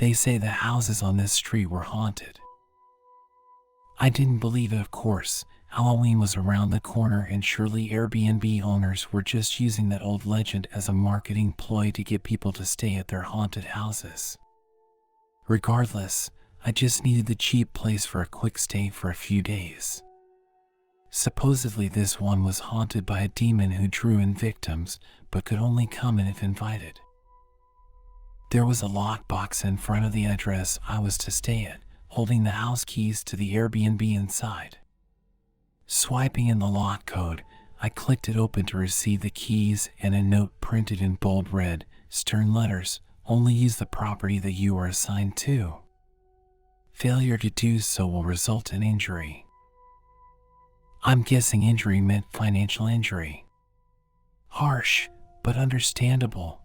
They say the houses on this street were haunted. I didn't believe it, of course. Halloween was around the corner, and surely Airbnb owners were just using that old legend as a marketing ploy to get people to stay at their haunted houses. Regardless, I just needed the cheap place for a quick stay for a few days. Supposedly this one was haunted by a demon who drew in victims, but could only come in if invited. There was a lockbox in front of the address I was to stay at, holding the house keys to the Airbnb inside. Swiping in the lock code, I clicked it open to receive the keys and a note printed in bold red, stern letters: only use the property that you are assigned to. Failure to do so will result in injury. I'm guessing injury meant financial injury. Harsh, but understandable.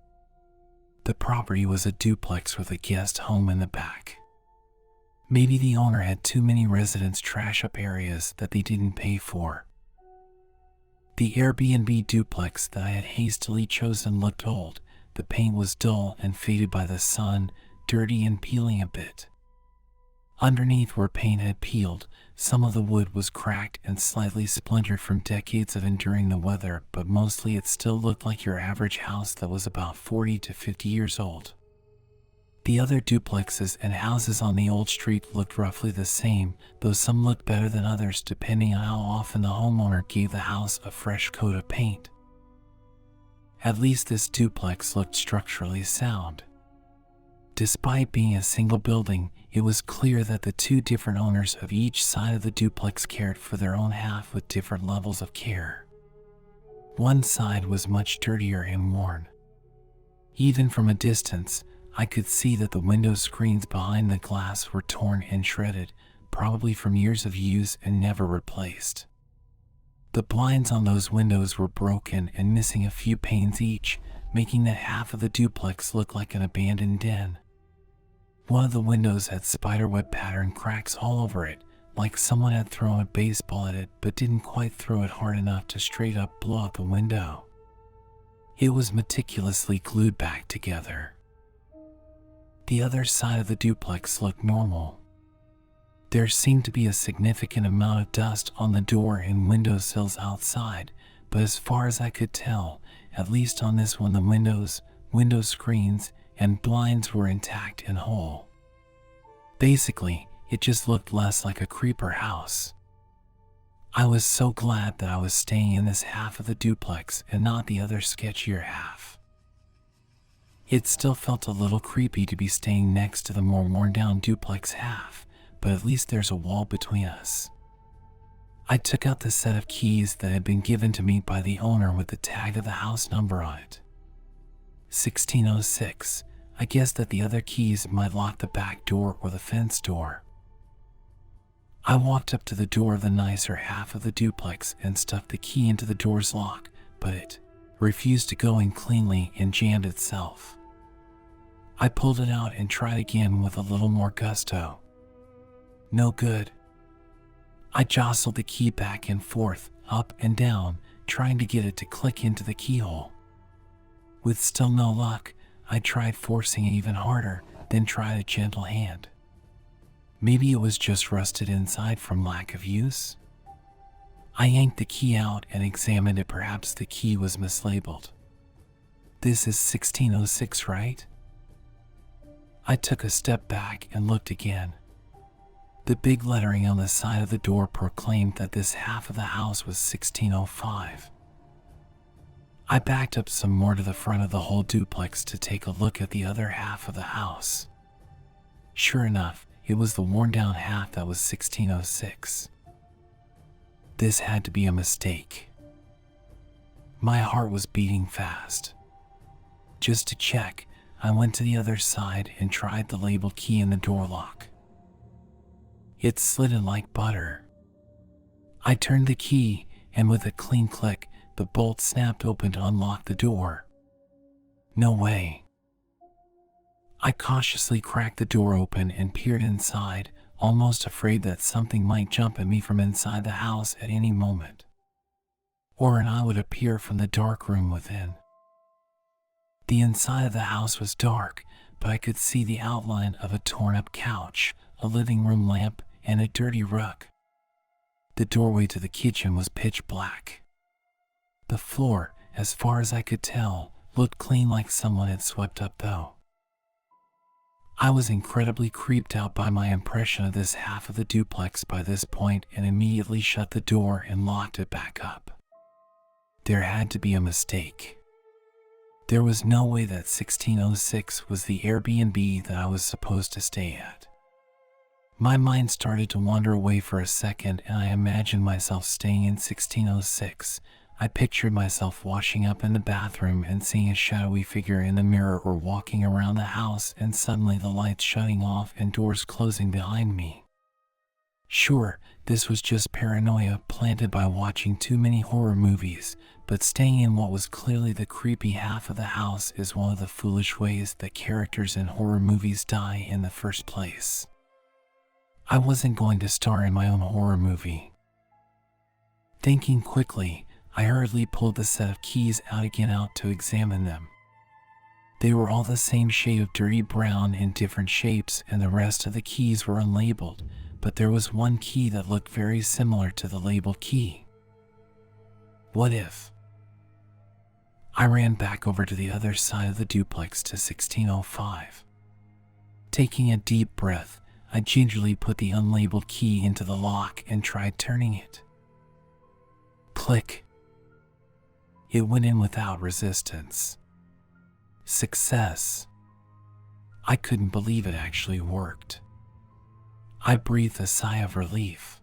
The property was a duplex with a guest home in the back. Maybe the owner had too many residents trash up areas that they didn't pay for. The Airbnb duplex that I had hastily chosen looked old. The paint was dull and faded by the sun, dirty and peeling a bit. Underneath where paint had peeled, some of the wood was cracked and slightly splintered from decades of enduring the weather, but mostly it still looked like your average house that was about 40 to 50 years old. The other duplexes and houses on the old street looked roughly the same, though some looked better than others depending on how often the homeowner gave the house a fresh coat of paint. At least this duplex looked structurally sound. Despite being a single building, it was clear that the two different owners of each side of the duplex cared for their own half with different levels of care. One side was much dirtier and worn. Even from a distance, I could see that the window screens behind the glass were torn and shredded, probably from years of use and never replaced. The blinds on those windows were broken and missing a few panes each, making that half of the duplex look like an abandoned den. One of the windows had spiderweb pattern cracks all over it, like someone had thrown a baseball at it but didn't quite throw it hard enough to straight up blow out the window. It was meticulously glued back together. The other side of the duplex looked normal. There seemed to be a significant amount of dust on the door and windowsills outside, but as far as I could tell, at least on this one, the windows, window screens, and blinds were intact and whole. Basically, it just looked less like a creeper house. I was so glad that I was staying in this half of the duplex and not the other sketchier half. It still felt a little creepy to be staying next to the more worn-down duplex half, but at least there's a wall between us. I took out the set of keys that had been given to me by the owner with the tag of the house number on it. 1606. I guessed that the other keys might lock the back door or the fence door. I walked up to the door of the nicer half of the duplex and stuffed the key into the door's lock, but it refused to go in cleanly and jammed itself. I pulled it out and tried again with a little more gusto. No good. I jostled the key back and forth, up and down, trying to get it to click into the keyhole. With still no luck, I tried forcing it even harder, then tried a gentle hand. Maybe it was just rusted inside from lack of use? I yanked the key out and examined it. Perhaps the key was mislabeled. This is 1606, right? I took a step back and looked again. The big lettering on the side of the door proclaimed that this half of the house was 1605. I backed up some more to the front of the whole duplex to take a look at the other half of the house. Sure enough, it was the worn-down half that was 1606. This had to be a mistake. My heart was beating fast. Just to check, I went to the other side and tried the labeled key in the door lock. It slid in like butter. I turned the key, and with a clean click, the bolt snapped open to unlock the door. No way. I cautiously cracked the door open and peered inside, almost afraid that something might jump at me from inside the house at any moment. Or an eye would appear from the dark room within. The inside of the house was dark, but I could see the outline of a torn-up couch, a living room lamp, and a dirty rug. The doorway to the kitchen was pitch black. The floor, as far as I could tell, looked clean like someone had swept up though. I was incredibly creeped out by my impression of this half of the duplex by this point and immediately shut the door and locked it back up. There had to be a mistake. There was no way that 1606 was the Airbnb that I was supposed to stay at. My mind started to wander away for a second and I imagined myself staying in 1606. I pictured myself washing up in the bathroom and seeing a shadowy figure in the mirror or walking around the house and suddenly the lights shutting off and doors closing behind me. Sure, this was just paranoia planted by watching too many horror movies, but staying in what was clearly the creepy half of the house is one of the foolish ways that characters in horror movies die in the first place. I wasn't going to star in my own horror movie. Thinking quickly, I hurriedly pulled the set of keys out to examine them. They were all the same shade of dirty brown in different shapes and the rest of the keys were unlabeled, but there was one key that looked very similar to the labeled key. What if? I ran back over to the other side of the duplex to 1605. Taking a deep breath, I gingerly put the unlabeled key into the lock and tried turning it. Click. It went in without resistance. Success. I couldn't believe it actually worked. I breathed a sigh of relief.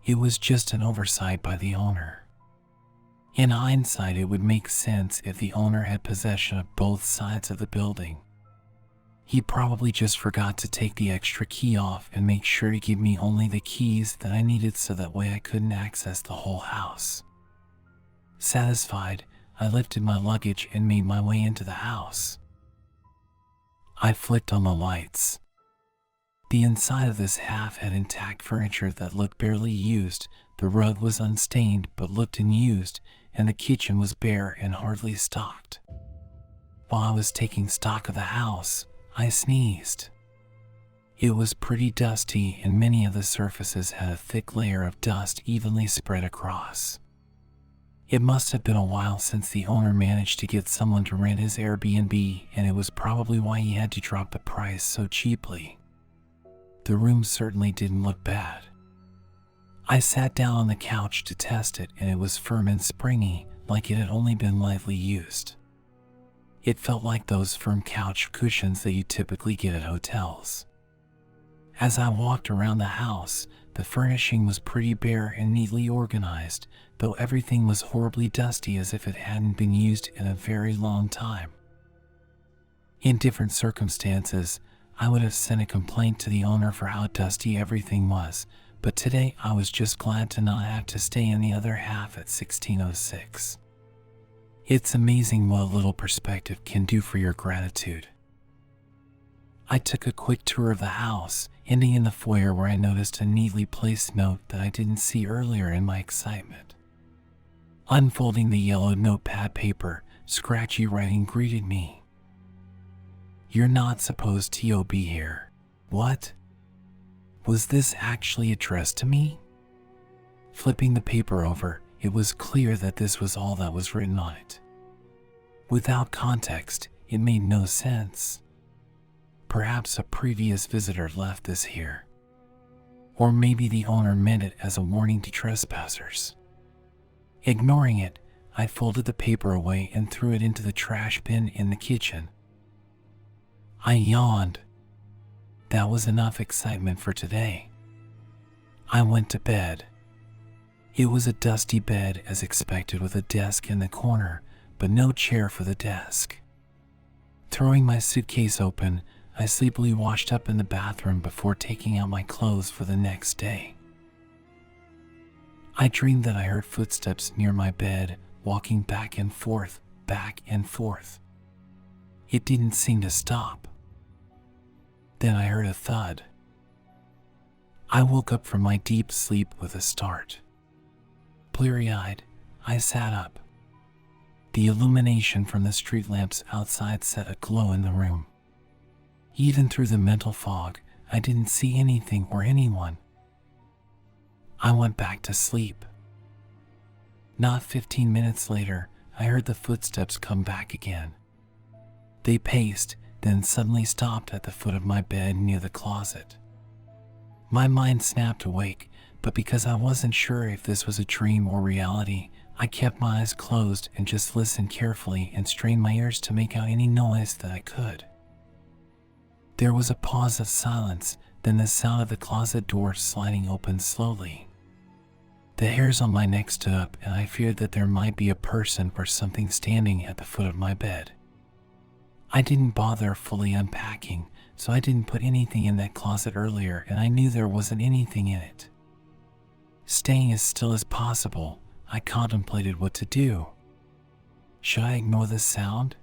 It was just an oversight by the owner. In hindsight, it would make sense if the owner had possession of both sides of the building. He probably just forgot to take the extra key off and make sure to give me only the keys that I needed so that way I couldn't access the whole house. Satisfied, I lifted my luggage and made my way into the house. I flicked on the lights. The inside of this half had intact furniture that looked barely used, the rug was unstained but looked unused, and the kitchen was bare and hardly stocked. While I was taking stock of the house, I sneezed. It was pretty dusty and many of the surfaces had a thick layer of dust evenly spread across. It must have been a while since the owner managed to get someone to rent his Airbnb, and it was probably why he had to drop the price so cheaply. The room certainly didn't look bad. I sat down on the couch to test it and it was firm and springy, like it had only been lightly used. It felt like those firm couch cushions that you typically get at hotels. As I walked around the house, the furnishing was pretty bare and neatly organized, though everything was horribly dusty as if it hadn't been used in a very long time. In different circumstances, I would have sent a complaint to the owner for how dusty everything was, but today I was just glad to not have to stay in the other half at 1606. It's amazing what a little perspective can do for your gratitude. I took a quick tour of the house, ending in the foyer where I noticed a neatly placed note that I didn't see earlier in my excitement. Unfolding the yellowed notepad paper, scratchy writing greeted me. "You're not supposed to be here." What? Was this actually addressed to me? Flipping the paper over, it was clear that this was all that was written on it. Without context, it made no sense. Perhaps a previous visitor left this here. Or maybe the owner meant it as a warning to trespassers. Ignoring it, I folded the paper away and threw it into the trash bin in the kitchen. I yawned. That was enough excitement for today. I went to bed. It was a dusty bed as expected with a desk in the corner, but no chair for the desk. Throwing my suitcase open, I sleepily washed up in the bathroom before taking out my clothes for the next day. I dreamed that I heard footsteps near my bed, walking back and forth, back and forth. It didn't seem to stop. Then I heard a thud. I woke up from my deep sleep with a start. Bleary-eyed, I sat up. The illumination from the street lamps outside set a glow in the room. Even through the mental fog, I didn't see anything or anyone. I went back to sleep. Not 15 minutes later, I heard the footsteps come back again. They paced, then suddenly stopped at the foot of my bed near the closet. My mind snapped awake, but because I wasn't sure if this was a dream or reality, I kept my eyes closed and just listened carefully and strained my ears to make out any noise that I could. There was a pause of silence, then the sound of the closet door sliding open slowly. The hairs on my neck stood up, and I feared that there might be a person or something standing at the foot of my bed. I didn't bother fully unpacking, so I didn't put anything in that closet earlier, and I knew there wasn't anything in it. Staying as still as possible, I contemplated what to do. Should I ignore the sound?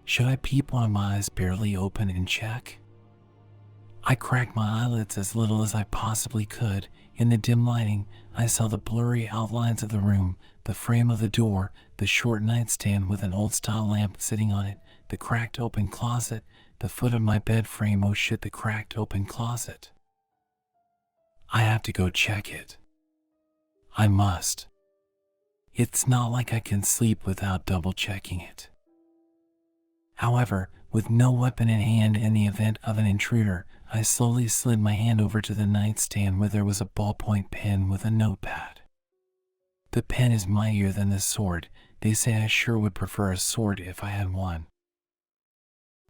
Should I peep one of my eyes barely open and check? I cracked my eyelids as little as I possibly could. In the dim lighting, I saw the blurry outlines of the room, the frame of the door, the short nightstand with an old-style lamp sitting on it, the cracked open closet, the foot of my bed frame. Oh shit, the cracked open closet. I have to go check it. I must. It's not like I can sleep without double-checking it. However, with no weapon in hand in the event of an intruder, I slowly slid my hand over to the nightstand where there was a ballpoint pen with a notepad. The pen is mightier than the sword. They say I sure would prefer a sword if I had one.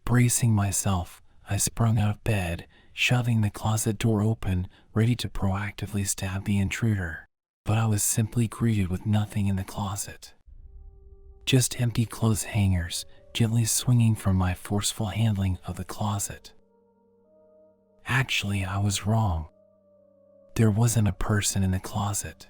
Bracing myself, I sprung out of bed, shoving the closet door open, ready to proactively stab the intruder. But I was simply greeted with nothing in the closet. Just empty clothes hangers, gently swinging from my forceful handling of the closet. Actually, I was wrong. There wasn't a person in the closet.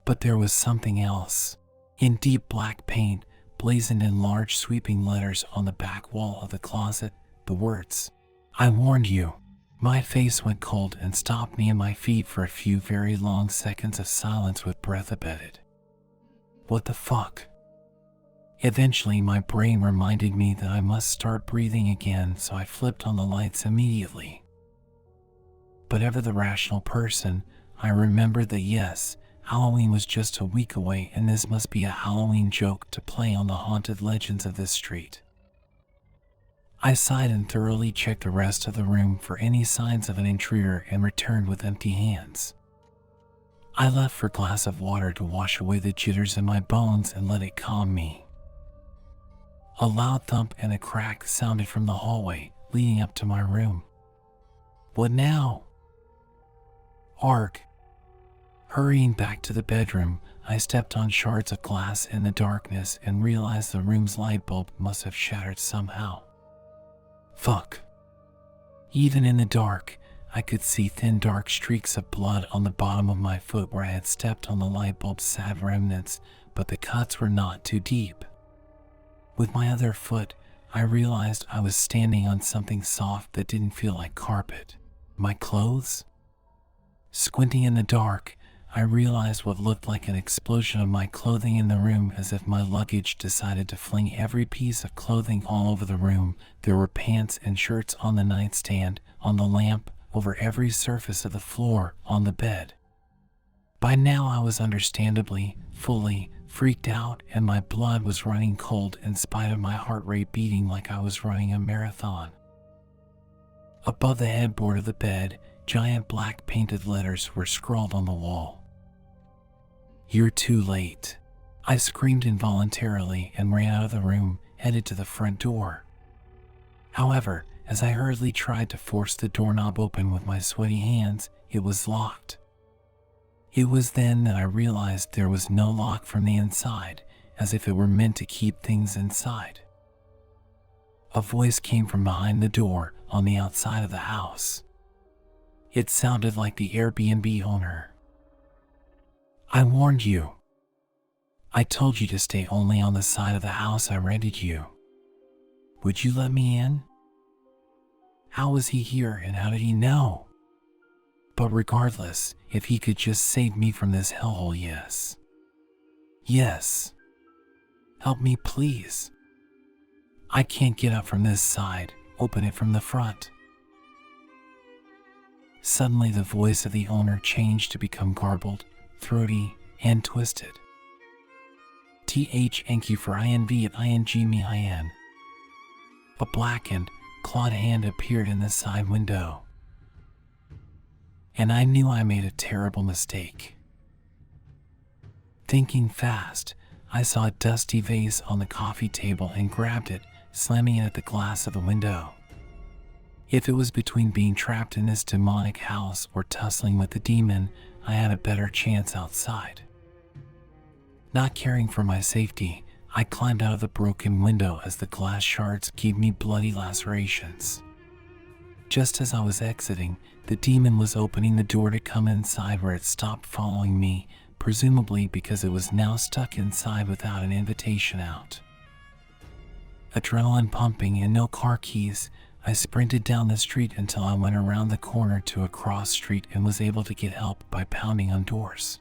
But there was something else. In deep black paint, blazoned in large sweeping letters on the back wall of the closet, the words, "I warned you." My face went cold and stopped me in my feet for a few very long seconds of silence with breath abated. What the fuck? Eventually, my brain reminded me that I must start breathing again, so I flipped on the lights immediately. But ever the rational person, I remembered that yes, Halloween was just a week away, and this must be a Halloween joke to play on the haunted legends of this street. I sighed and thoroughly checked the rest of the room for any signs of an intruder and returned with empty hands. I left for a glass of water to wash away the jitters in my bones and let it calm me. A loud thump and a crack sounded from the hallway leading up to my room. What now? Arg. Hurrying back to the bedroom, I stepped on shards of glass in the darkness and realized the room's light bulb must have shattered somehow. Fuck. Even in the dark, I could see thin dark streaks of blood on the bottom of my foot where I had stepped on the light bulb's sad remnants, but the cuts were not too deep. With my other foot, I realized I was standing on something soft that didn't feel like carpet. My clothes? Squinting in the dark, I realized what looked like an explosion of my clothing in the room, as if my luggage decided to fling every piece of clothing all over the room. There were pants and shirts on the nightstand, on the lamp, over every surface of the floor, on the bed. By now I was understandably, fully, freaked out, and my blood was running cold in spite of my heart rate beating like I was running a marathon. Above the headboard of the bed, giant black painted letters were scrawled on the wall. "You're too late." I screamed involuntarily and ran out of the room, headed to the front door. However, as I hurriedly tried to force the doorknob open with my sweaty hands, it was locked. It was then that I realized there was no lock from the inside, as if it were meant to keep things inside. A voice came from behind the door on the outside of the house. It sounded like the Airbnb owner. "I warned you. I told you to stay only on the side of the house I rented you. Would you let me in?" How was he here and how did he know? But regardless, if he could just save me from this hellhole, yes. Yes. Help me, please. I can't get up from this side, open it from the front. Suddenly the voice of the owner changed to become garbled, throaty, and twisted. Thank you for INV at ING me IN. A blackened, clawed hand appeared in the side window. And I knew I made a terrible mistake. Thinking fast, I saw a dusty vase on the coffee table and grabbed it, slamming it at the glass of the window. If it was between being trapped in this demonic house or tussling with the demon, I had a better chance outside. Not caring for my safety, I climbed out of the broken window as the glass shards gave me bloody lacerations. Just as I was exiting, the demon was opening the door to come inside where it stopped following me, presumably because it was now stuck inside without an invitation out. Adrenaline pumping and no car keys, I sprinted down the street until I went around the corner to a cross street and was able to get help by pounding on doors.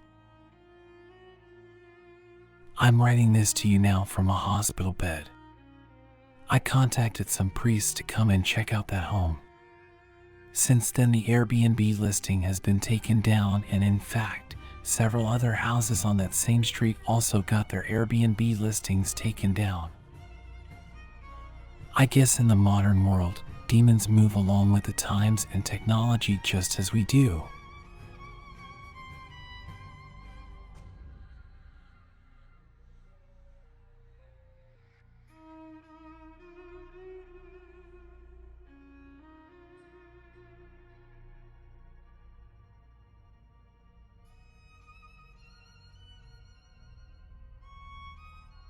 I'm writing this to you now from a hospital bed. I contacted some priests to come and check out that home. Since then, the Airbnb listing has been taken down, and in fact, several other houses on that same street also got their Airbnb listings taken down. I guess in the modern world, demons move along with the times and technology just as we do.